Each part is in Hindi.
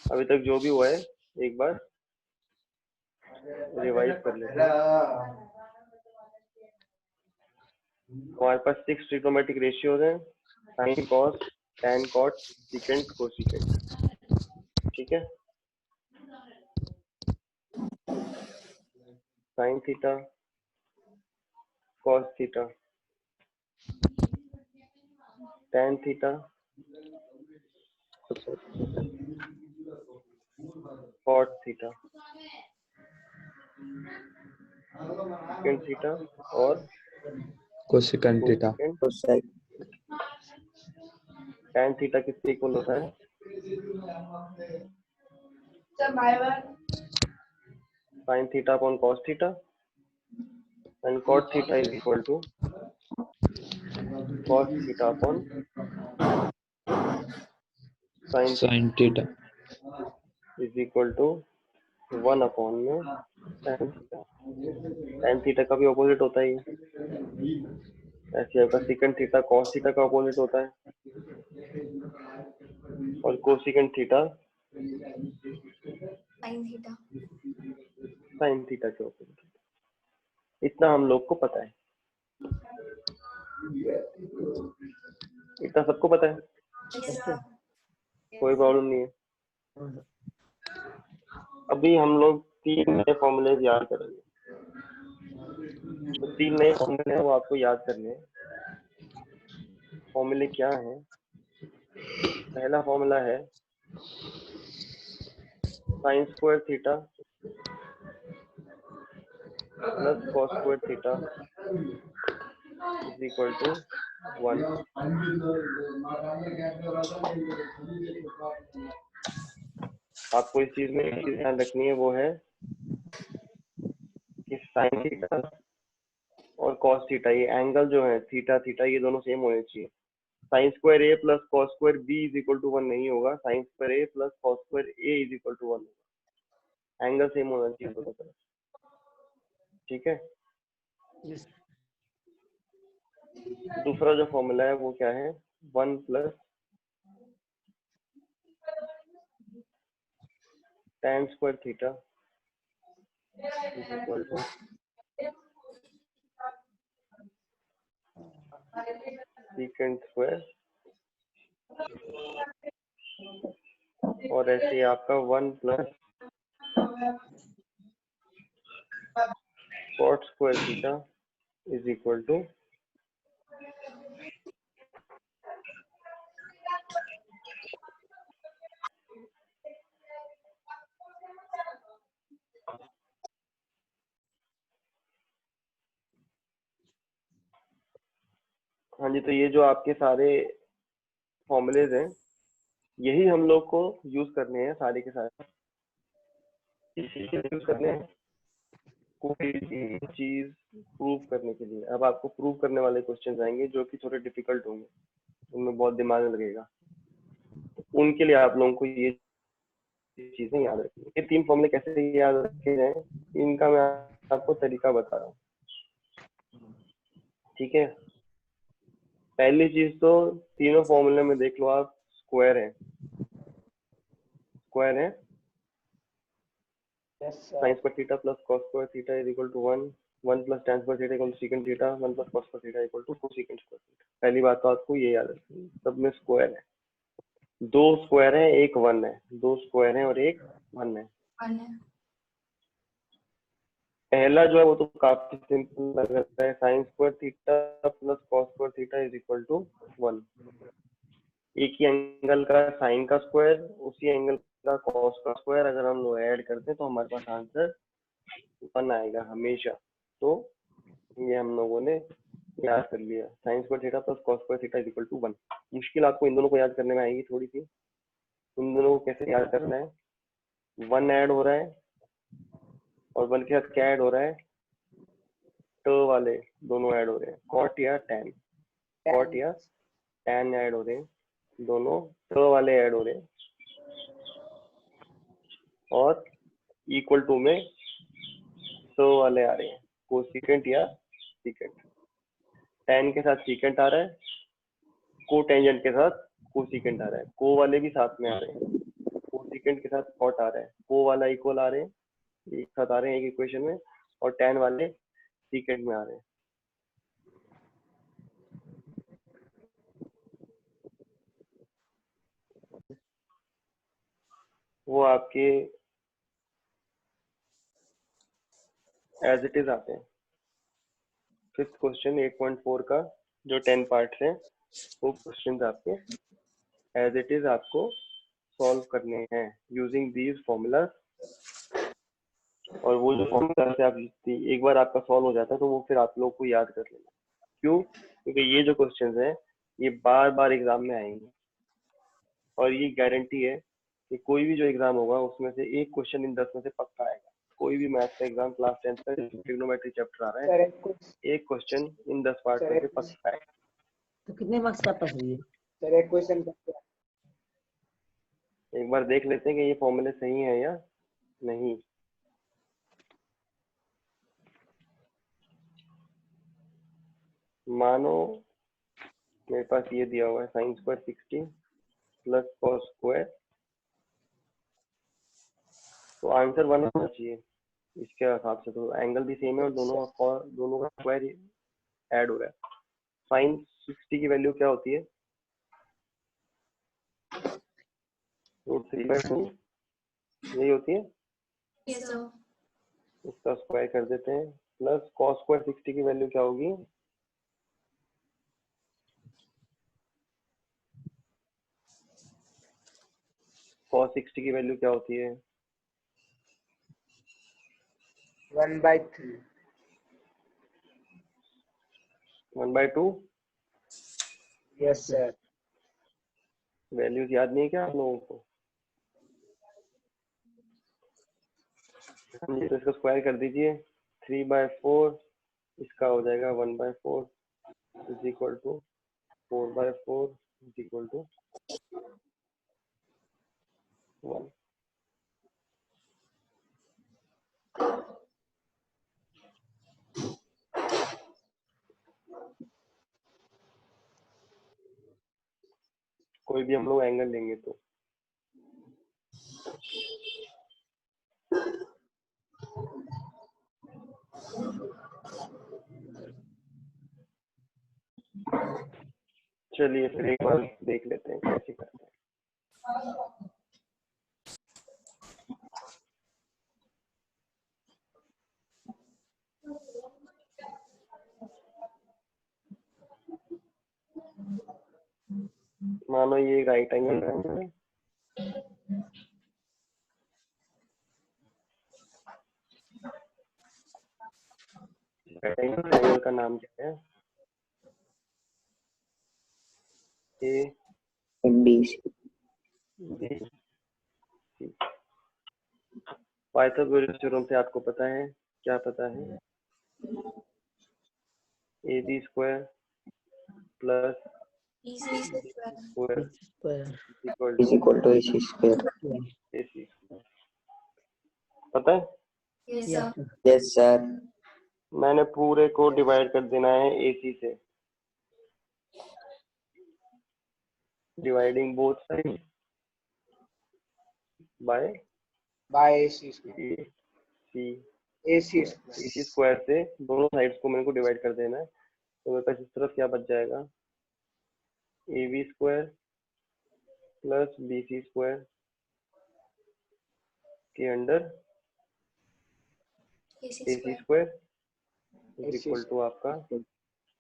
अभी तक जो भी हुआ है एक बार रिवाइज कर लेते हैं। हमारे पास 6 ट्रिग्नोमेट्रिक रेशियोज हैं, sine cos tan cot secant cosecant. ठीक है, sine theta cos theta tan theta cot theta secant theta और कोसिकेंट थीटा। टैन थीटा किसके इक्वल होता है? Sine theta upon cos theta and cot theta is equal to cos theta upon sine theta is equal to 1 upon में टैन थीटा। टैन थीटा का भी ऑपोजिट होता है, ऐसे आपका सेकंड थीटा कॉस थीटा का ऑपोजिट होता है और कोसिकेंट थीटा साइन थीटा के ऑपोजिट। इतना हम लोग को पता है, इतना सबको पता है, कोई प्रॉब्लम नहीं है। अभी हम लोग 3 नए फॉर्मूले याद करेंगे। तो 3 नए फॉर्मूले हैं वो आपको याद करने हैं। फॉर्मूले क्या है? पहला फॉर्मूला है sine square theta plus cos square theta is equal to 1। आपको इस चीज में एक चीज ध्यान रखनी है, वो है कि साइन थीटा और कॉस थीटा, ये एंगल जो है थीटा थीटा, ये दोनों सेम होने चाहिए। Sine square A plus cos square B is equal to 1 नहीं होगा, sine square A plus cos square A is equal to 1 होगा। एंगल सेम होना चाहिए दोनों तरफ। ठीक है, दूसरा जो फॉर्मूला है वो क्या है? 1 plus tan square theta is equal to secant square, और ऐसे आपका 1 plus cot square theta is equal to हाँ जी, तो ये जो आपके सारे फॉर्मूलेज हैं यही हम लोग को यूज करने हैं, सारे के सारे यूज करने हैं कोई चीज प्रूव करने के लिए। अब आपको प्रूव करने वाले क्वेश्चन आएंगे जो कि थोड़े डिफिकल्ट होंगे, उनमें बहुत दिमाग लगेगा। उनके लिए आप लोगों को ये चीजें याद रखनी है। ये 3 फॉर्मूले कैसे याद रखे जाएं, इनका मैं आपको तरीका बता रहा हूँ। ठीक है, पहली चीज तो तीनों फॉर्मूले में देख लो आप, स्क्वायर है। स्क्वायर है sine square theta plus cos square theta is equal to 1, 1 plus tan square theta equal to secant theta, 1 plus cos square theta equal to cosecant square theta. पहली बात तो आपको ये याद रखनी है, सब में स्क्वायर है। 2 स्क्वायर है, एक 1 है, 2 स्क्वायर है और एक 1 है। पहला जो है वो तो काफी सिंपल लग रहा है, sine square theta plus cos square theta is equal to 1। एक ही एंगल का साइन का स्क्वायर, उसी एंगल का कॉस का स्क्वायर अगर हम लोग ऐड करते हैं तो हमारे पास आंसर 1 आएगा हमेशा। तो ये हम लोगों ने याद कर लिया, sine square theta plus cos square theta is equal to 1। मुश्किल आपको इन दोनों को याद करने में आएगी थोड़ी सी। इन दोनों को कैसे याद करना है? 1 ऐड हो रहा है और 1 के साथ क्या ऐड हो रहा है? ट वाले दोनों ऐड हो रहे हैं, कॉट या टैन, कॉट या टैन ऐड हो रहे हैं, दोनों ट वाले ऐड हो रहे हैं, और इक्वल टू में ट वाले आ रहे हैं, कोसिकेंट या सीकेंट। टैन के साथ सीकेंट आ रहा है, को टेंजेंट के साथ कोसिकेंट आ रहा है, को वाले भी साथ में आ रहे हैं, कोसिकेंट सीकेंड के साथ कॉट आ रहा है, को वाला इक्वल आ रहे हैं, एक साथ आ रहे हैं एक इक्वेशन में, और tan वाले सीकेंड में आ रहे हैं। वो आपके एज इट इज आते हैं। फिफ्थ क्वेश्चन 8.4 का जो 10 पार्ट्स हैं वो क्वेश्चंस आपके एज इट इज आपको सॉल्व करने हैं यूजिंग दीज फॉर्मूला। और वो जो फॉर्मूला से आप एक बार आपका सॉल्व हो जाता है तो वो फिर आप लोग को याद कर लेना। क्यों? क्योंकि ये जो क्वेश्चंस हैं ये बार बार एग्जाम में आएंगे, और ये गारंटी है कि कोई भी जो एग्जाम होगा उसमें से एक क्वेश्चन इन 10 में से पक्का आएगा। कोई भी मैथ्स का एग्जाम क्लास 10 का ट्रिग्नोमेट्री चैप्टर आ रहा है, एक क्वेश्चन इन 10 पार्ट में से पक्का आएगा। तो कितने मार्क्स का पास हुई है सर? एक क्वेश्चन एक बार देख लेते हैं कि ये फॉर्मूले सही है या नहीं। मानो मेरे पास ये दिया हुआ है sine square 60 plus cos square, तो आंसर 1 होना चाहिए इसके हिसाब से। तो एंगल भी सेम है और दोनों का स्क्वायर ऐड हो रहा है। साइन 60 की वैल्यू क्या होती है? √3/2 यही होती है। Yes, sir. इसका स्क्वायर कर देते हैं, प्लस कॉस स्क्वायर 60 की वैल्यू क्या होगी? कॉस 60 की वैल्यू क्या होती है? 1/3। 1/2। Yes sir. वैल्यूज याद नहीं है क्या आप लोगों को? तो इसका स्क्वायर कर दीजिए, 3/4 इसका हो जाएगा 1/4 is equal to 4/4 is equal to 1। कोई भी हम लोग एंगल लेंगे तो चलिए फिर एक बार देख लेते हैं कैसे करते हैं। मानो ये राइट एंगल है, एंगल का नाम क्या है? A B C. Pythagoras theorem से आपको पता है क्या पता है? AB square plus BC square. Square is equal to AC square. AC पता है? Yes, sir. Yes, sir. मैंने पूरे को डिवाइड कर देना है AC से, dividing both side bye AC square. AC square से दोनों साइड्स को मेरे को डिवाइड कर देना है। तो मेरे पास इस तरफ क्या बच जाएगा? AB square plus BC square के under AC AC square. Square is equal to आपका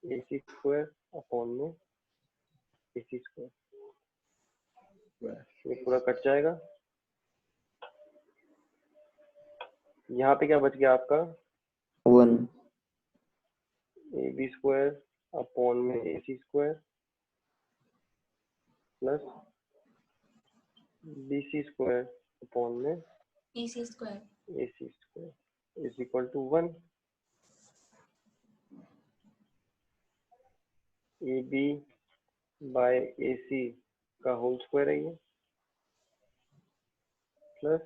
AC स्क्वायर अपॉन में AC स्क्वायर। ये पूरा कट जाएगा। यहाँ पे क्या बच गया आपका? 1 AB स्क्वायर अपॉन में AC square plus BC square upon में AC square. AC square is equal to 1। AB by AC का होल स्क्वायर है ये, प्लस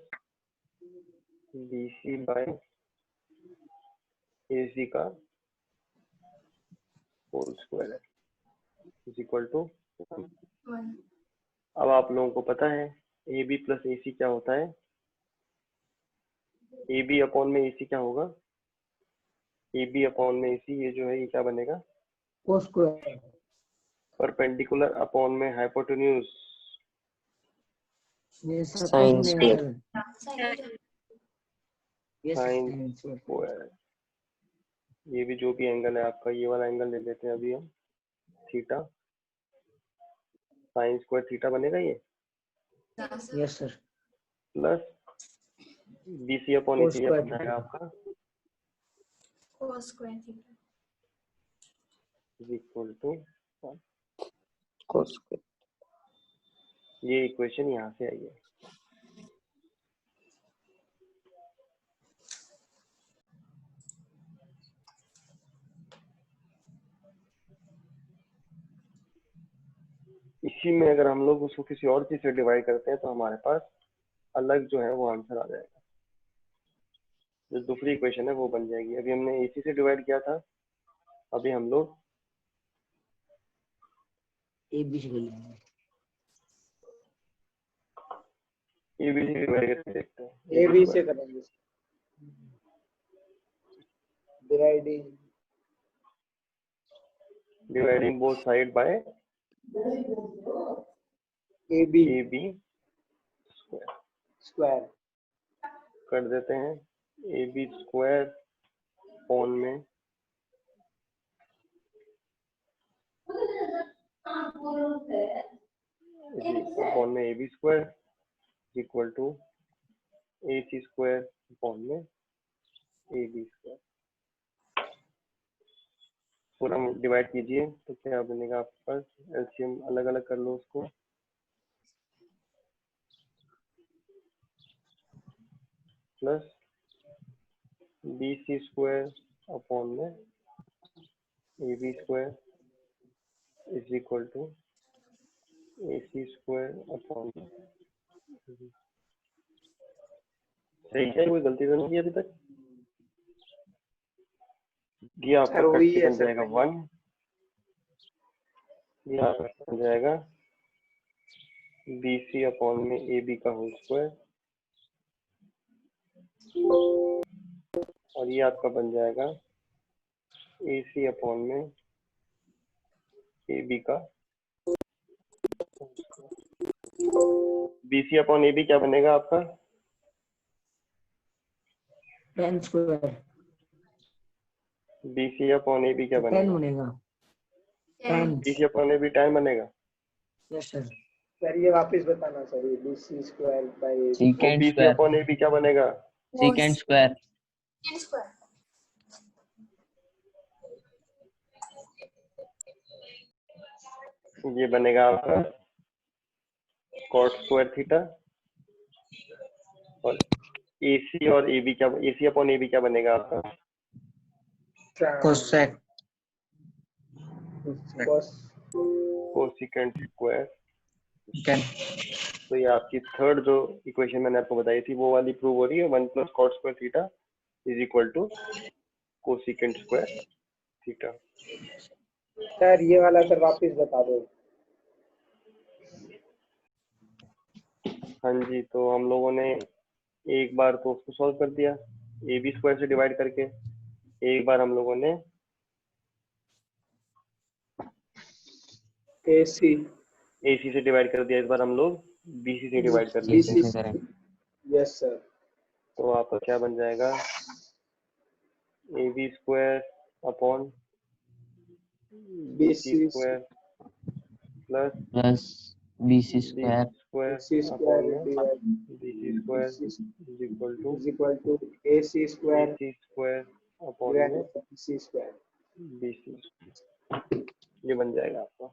BC बाय AC का होल स्क्वायर है इज इक्वल टू 1। 1. अब आप लोगों को पता है ए बी प्लस ए सी क्या होता है? ए बी अपॉन में ए सी क्या होगा? ए बी अपॉन में ए सी, ये जो है ये क्या बनेगा? Cos square. परपेंडिकुलर अपॉन में हाइपोटेन्यूज, ये sir Sin cos square. Square. Yes sine sine square. Square. ये भी जो भी एंगल है आपका, ये वाला एंगल ले लेते हैं अभी हम, थीटा। साइन स्क्वायर थीटा बनेगा ये, yes sir. Plus B C upon A cos C square बन जाएगा आपका cos square theta. Is equal to, Cos square. ये इक्वेशन यहाँ से आई है। इसी में अगर हम लोग उसको किसी और चीज से डिवाइड करते हैं तो हमारे पास अलग जो है वो आंसर आ जाएगा। जो दूसरी इक्वेशन है वो बन जाएगी। अभी हमने एसी से डिवाइड किया था, अभी हम लोग ए बी से कर लेंगे। ए बी से डिवाइड करके देखते हैं। ए बी से करेंगे। Dividing both side by A B A B square कर देते हैं। ए बी स्क्वायर अपॉन में A B square equal to A C square upon में ए बी स्क्वायर। पूरा डिवाइड कीजिए तो क्या बनेगा आपके पास? एलसीएम अलग अलग कर लो उसको। Plus B C square upon में A B square is equal to A C square upon में। सही है, कोई गलती तो नहीं की अभी तक? ये आपका सर वही कट है बन सर। जाएगा 1, ये आपका बन जाएगा बी सी अपॉन में ए बी का होल स्क्वायर, और ये आपका बन जाएगा ए सी अपॉन में ए बी का। B C upon A B क्या बनेगा आपका? Ten square. B C upon A B क्या 10 बनेगा? बनेगा। 10। B C upon A B 10 बनेगा। Yes sir. सर ये वापस बताना सर। ये B C square by A और secant B C square, upon A B क्या बनेगा? secant square, Secant square. ये बनेगा आपका कॉट स्क्वायर थीटा। और ए सी और ए बी क्या, ए सी अपॉन ए बी क्या बनेगा आपका? कोसेक। Cosecant square. टेन। तो ये आपकी थर्ड जो इक्वेशन मैंने आपको बताई थी वो वाली प्रूव हो रही है। 1 plus cot square theta is equal to cosecant square theta. Sir ये वाला सर वापस बता दो। हाँ जी, तो हम लोगों ने एक बार तो उसको सॉल्व कर दिया ए बी स्क्वायर से डिवाइड करके, एक बार हम लोगों ने ए सी से डिवाइड कर दिया, इस बार हम लोग बी सी से डिवाइड कर लेते हैं। BC करें, यस सर। तो आपका क्या बन जाएगा? A B square upon B C square plus plus BC square, square C upon square में B C square is equal to is equal to A C A square C square upon में सी स्क्वायर। B C. ये बन जाएगा आपका।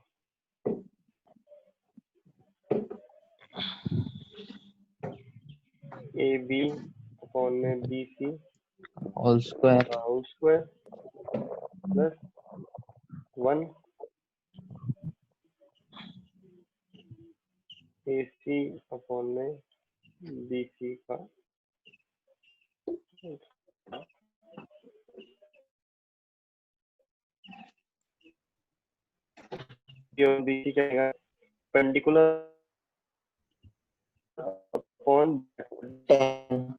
ए बी अपॉन में बी सी whole square, का whole square plus 1 A C upon में बी सी का। बी सी क्या आएगा? पेंडिकुलर upon 10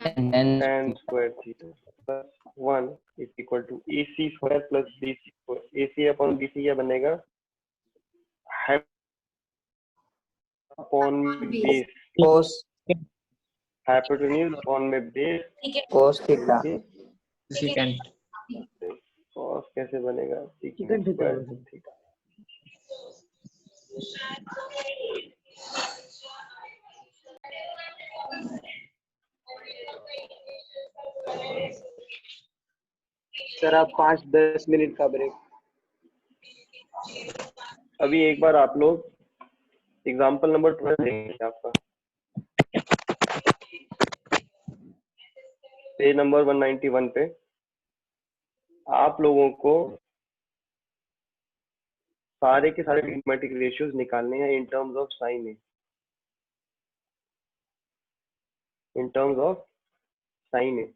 10 tan square theta plus 1 is equal to AC square plus BC square. AC upon BC क्या बनेगा? Upon Base. Base, cos hypotenuse upon में base, cos theta okay. Secant. cos कैसे बनेगा? Secant theta square बोलते हैं। theta. सर आप 5-10 मिनट का ब्रेक। अभी एक बार आप लोग एग्जांपल नंबर 12 देखेंगे आपका पेज नंबर 191 पे आप लोगों को सारे के सारे ट्रिग्नोमेट्रिक रेशियोज निकालने हैं in terms of sine A, in terms of sine A.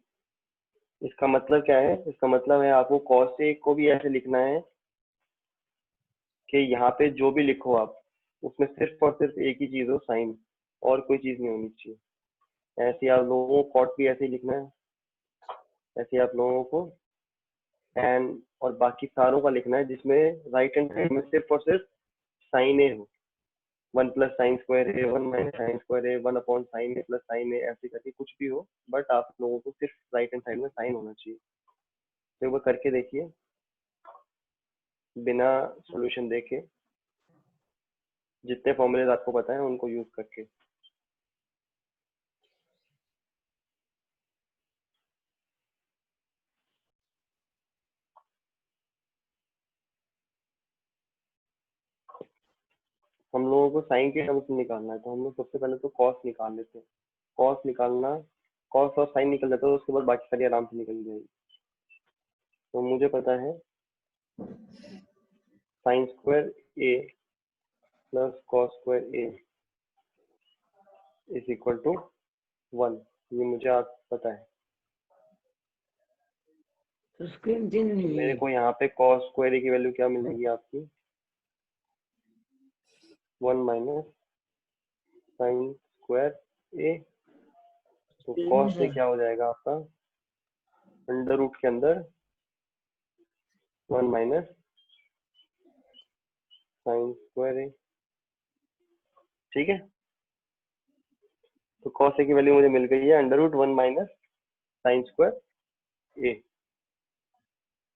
इसका मतलब क्या है? इसका मतलब है आपको cos ए को भी ऐसे लिखना है कि यहाँ पे जो भी लिखो आप उसमें सिर्फ और सिर्फ एक ही चीज हो, साइन, और कोई चीज नहीं होनी चाहिए. ऐसे ही आप लोगों को कॉट भी ऐसे ही लिखना है, ऐसे ही आप लोगों को tan और बाकी सारों का लिखना है जिसमें राइट हैंड साइड में सिर्फ और सिर्फ साइन ए हो. 1 प्लस साइन स्क्वायर ए, 1 माइनस साइन स्क्वायर ए, 1 अपॉन साइन ए प्लस साइन ए, ऐसे करके कुछ भी हो, बट आप लोगों को सिर्फ राइट हैंड साइड में साइन होना चाहिए. तो एक बार करके देखिए बिना सॉल्यूशन देखे, जितने फॉर्मूलेज आपको पता है उनको यूज करके. हम लोगों को साइन के टर्म्स में निकालना है, तो हम लोग सबसे पहले तो कॉस निकाल लेते हैं. कॉस निकालना, कॉस और साइन निकल जाता है, उसके बाद बाकी सारी आराम से निकल जाएगी. तो मुझे पता है sine square A plus cos square A is equal to 1. ये मुझे आप पता है. तो स्क्रीन चेंज नहीं हुई मेरे है। को यहाँ पे कॉस स्क्वायर ए की वैल्यू क्या मिलेगी आपकी? 1 माइनस साइन स्क्वायर ए. तो कॉस ए क्या हो जाएगा आपका? अंडर रूट के अंदर 1 माइनस साइन स्क्वायर ए. ठीक है, तो कॉस ए की वैल्यू मुझे मिल गई है under root 1 minus sine square A.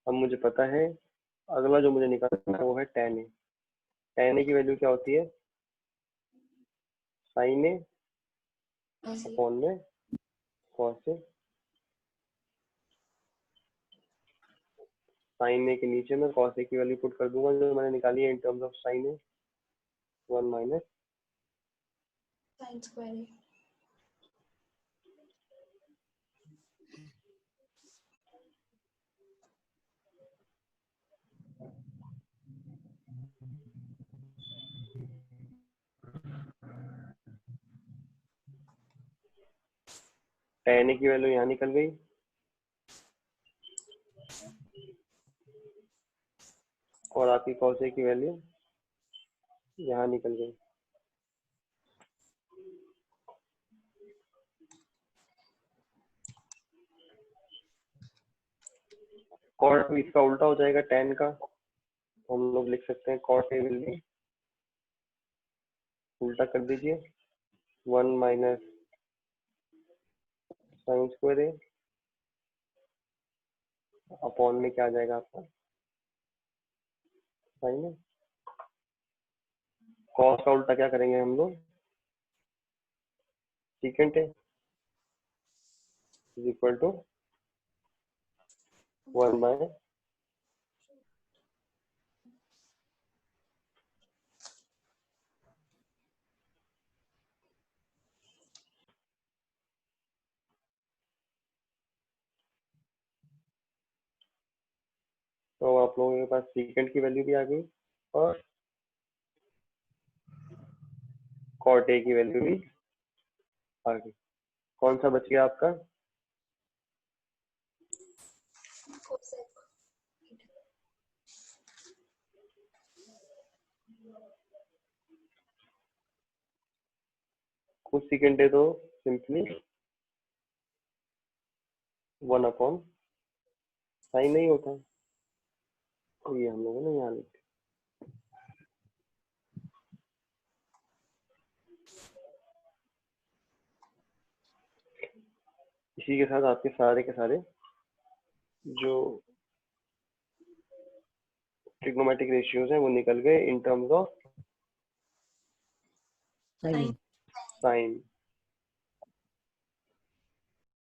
अब मुझे पता है अगला जो मुझे निकालना है वो है tan ए. tan ए की वैल्यू क्या होती है? साइन ए ऐसे अपॉन में कॉस ए. साइन ए के नीचे मैं कॉस ए की वैल्यू पुट कर दूंगा जो मैंने निकाली है इन terms of sine A, 1 minus sine square है। tan ए की वैल्यू यहाँ निकल गई और आपकी कॉस ए की वैल्यू यहाँ निकल गई. कॉट इसका उल्टा हो जाएगा tan का, तो हम लोग लिख सकते हैं कॉट ए विल बी, उल्टा कर दीजिए, 1 माइनस साइन स्क्वायर ए अपॉन में क्या आ जाएगा आपका? साइन ए. कॉस का उल्टा क्या करेंगे हम लोग? Secant A is equal to 1 by तो आप लोगों के पास सीकेंट की वैल्यू भी आ गई और कॉट ए की वैल्यू भी आ गई. कौन सा बच गया आपका? कोसेक कोसिकेंट है तो सिंपली 1 अपॉन साइन नहीं होता, तो ये हम लोगों ने यहाँ लिखा। इसी के साथ आपके सारे के सारे जो ट्रिग्नोमेट्रिक रेशियोज हैं वो निकल गए in terms of Sine. Sign.